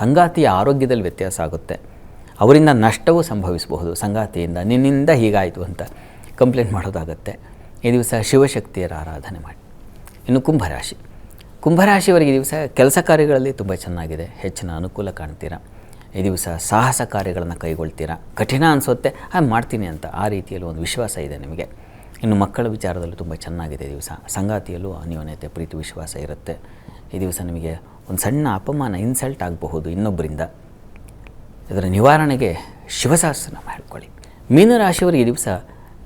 ಸಂಗಾತಿಯ ಆರೋಗ್ಯದಲ್ಲಿ ವ್ಯತ್ಯಾಸ ಆಗುತ್ತೆ. ಅವರಿಂದ ನಷ್ಟವೂ ಸಂಭವಿಸಬಹುದು. ಸಂಗಾತಿಯಿಂದ ನಿನ್ನಿಂದ ಹೀಗಾಯಿತು ಅಂತ ಕಂಪ್ಲೇಂಟ್ ಮಾಡೋದಾಗತ್ತೆ. ಈ ದಿವಸ ಶಿವಶಕ್ತಿಯರ ಆರಾಧನೆ ಮಾಡಿ. ಇನ್ನು ಕುಂಭರಾಶಿಯವರಿಗೆ ಈ ದಿವಸ ಕೆಲಸ ಕಾರ್ಯಗಳಲ್ಲಿ ತುಂಬ ಚೆನ್ನಾಗಿದೆ, ಹೆಚ್ಚಿನ ಅನುಕೂಲ ಕಾಣ್ತೀರಾ. ಈ ದಿವಸ ಸಾಹಸ ಕಾರ್ಯಗಳನ್ನು ಕೈಗೊಳ್ತೀರಾ. ಕಠಿಣ ಅನಿಸುತ್ತೆ, ಮಾಡ್ತೀನಿ ಅಂತ ಆ ರೀತಿಯಲ್ಲಿ ಒಂದು ವಿಶ್ವಾಸ ಇದೆ ನಿಮಗೆ. ಇನ್ನು ಮಕ್ಕಳ ವಿಚಾರದಲ್ಲೂ ತುಂಬ ಚೆನ್ನಾಗಿದೆ ಈ ದಿವಸ. ಸಂಗಾತಿಯಲ್ಲೂ ಅನ್ಯೋನ್ಯತೆ, ಪ್ರೀತಿ, ವಿಶ್ವಾಸ ಇರುತ್ತೆ. ಈ ದಿವಸ ನಿಮಗೆ ಒಂದು ಸಣ್ಣ ಅಪಮಾನ, ಇನ್ಸಲ್ಟ್ ಆಗಬಹುದು ಇನ್ನೊಬ್ಬರಿಂದ. ಇದರ ನಿವಾರಣೆಗೆ ಶಿವಸಹಸ್ರನಾಮ ಹೇಳ್ಕೊಳ್ಳಿ. ಮೀನರಾಶಿಯವರಿಗೆ ಈ ದಿವಸ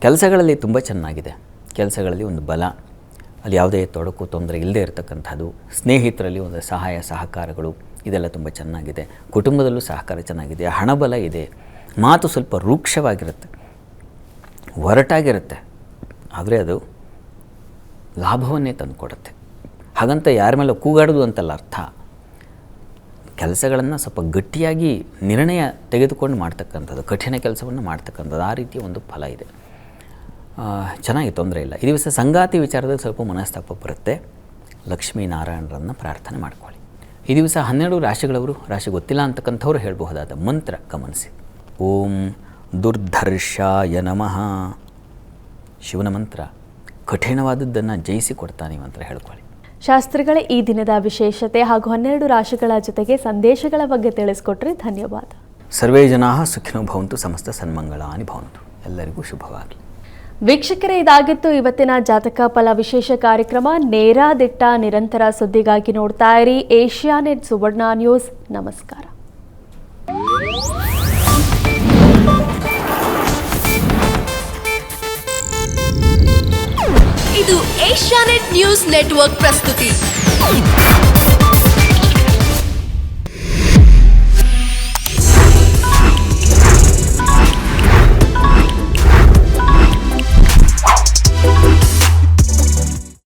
ಕೆಲಸಗಳಲ್ಲಿ ತುಂಬ ಚೆನ್ನಾಗಿದೆ. ಕೆಲಸಗಳಲ್ಲಿ ಒಂದು ಬಲ, ಅಲ್ಲಿ ಯಾವುದೇ ತೊಡಕು ತೊಂದರೆ ಇಲ್ಲದೆ ಇರತಕ್ಕಂಥದ್ದು. ಸ್ನೇಹಿತರಲ್ಲಿ ಒಂದು ಸಹಾಯ ಸಹಕಾರಗಳು ಇದೆಲ್ಲ ತುಂಬ ಚೆನ್ನಾಗಿದೆ. ಕುಟುಂಬದಲ್ಲೂ ಸಹಕಾರ ಚೆನ್ನಾಗಿದೆ. ಹಣಬಲ ಇದೆ. ಮಾತು ಸ್ವಲ್ಪ ರೂಕ್ಷವಾಗಿರುತ್ತೆ, ಒರಟಾಗಿರುತ್ತೆ, ಆದರೆ ಅದು ಲಾಭವನ್ನೇ ತಂದುಕೊಡುತ್ತೆ. ಹಾಗಂತ ಯಾರ ಮೇಲೆ ಕೂಗಾಡೋದು ಅಂತಲ್ಲ ಅರ್ಥ. ಕೆಲಸಗಳನ್ನು ಸ್ವಲ್ಪ ಗಟ್ಟಿಯಾಗಿ ನಿರ್ಣಯ ತೆಗೆದುಕೊಂಡು ಮಾಡ್ತಕ್ಕಂಥದ್ದು, ಕಠಿಣ ಕೆಲಸವನ್ನು ಮಾಡ್ತಕ್ಕಂಥದ್ದು, ಆ ರೀತಿಯ ಒಂದು ಫಲ ಇದೆ. ಚೆನ್ನಾಗಿ ತೊಂದರೆ ಇಲ್ಲ. ಈ ದಿವಸ ಸಂಗಾತಿ ವಿಚಾರದಲ್ಲಿ ಸ್ವಲ್ಪ ಮನಸ್ತಾಪ ಬರುತ್ತೆ. ಲಕ್ಷ್ಮೀನಾರಾಯಣರನ್ನು ಪ್ರಾರ್ಥನೆ ಮಾಡ್ಕೊಳ್ಳಿ. ಈ ದಿವಸ 12 ರಾಶಿಗಳವರು, ರಾಶಿ ಗೊತ್ತಿಲ್ಲ ಅಂತಕ್ಕಂಥವ್ರು ಹೇಳಬಹುದಾದ ಮಂತ್ರ ಗಮನಿಸಿ. ಓಂ ದುರ್ಧರ್ಷಾಯ ನಮಃ. ಶಿವನ ಮಂತ್ರ ಕಠಿಣವಾದದ್ದನ್ನು ಜಯಿಸಿಕೊಡ್ತಾನೆ ಮಂತ್ರ ಹೇಳ್ಕೊಳ್ಳಿ. ಶಾಸ್ತ್ರಿಗಳೇ, ಈ ದಿನದ ವಿಶೇಷತೆ ಹಾಗೂ 12 ರಾಶಿಗಳ ಜೊತೆಗೆ ಸಂದೇಶಗಳ ಬಗ್ಗೆ ತಿಳಿಸ್ಕೊಟ್ರೆ ಧನ್ಯವಾದ. ಸರ್ವೇ ಜನಾಃ ಸುಖಿನೋ ಭವಂತು, ಸಮಸ್ತ ಸನ್ಮಂಗಳಾನಿ ಭವಂತು. ಎಲ್ಲರಿಗೂ ಶುಭವಾಗಲಿ. ವೀಕ್ಷಕರೇ, ಇದಾಗಿತ್ತು ಇವತ್ತಿನ ಜಾತಕ ಫಲ ವಿಶೇಷ ಕಾರ್ಯಕ್ರಮ. ನೇರ ದಿಟ್ಟ ನಿರಂತರ ಸುದ್ದಿಗಾಗಿ ನೋಡ್ತಾ ಇರಿ ಏಷ್ಯಾನೆಟ್ ಸುವರ್ಣ ನ್ಯೂಸ್. ನಮಸ್ಕಾರ. ಇದು ಏಷ್ಯಾನೆಟ್ ನ್ಯೂಸ್ ನೆಟ್ವರ್ಕ್ ಪ್ರಸ್ತುತಿ.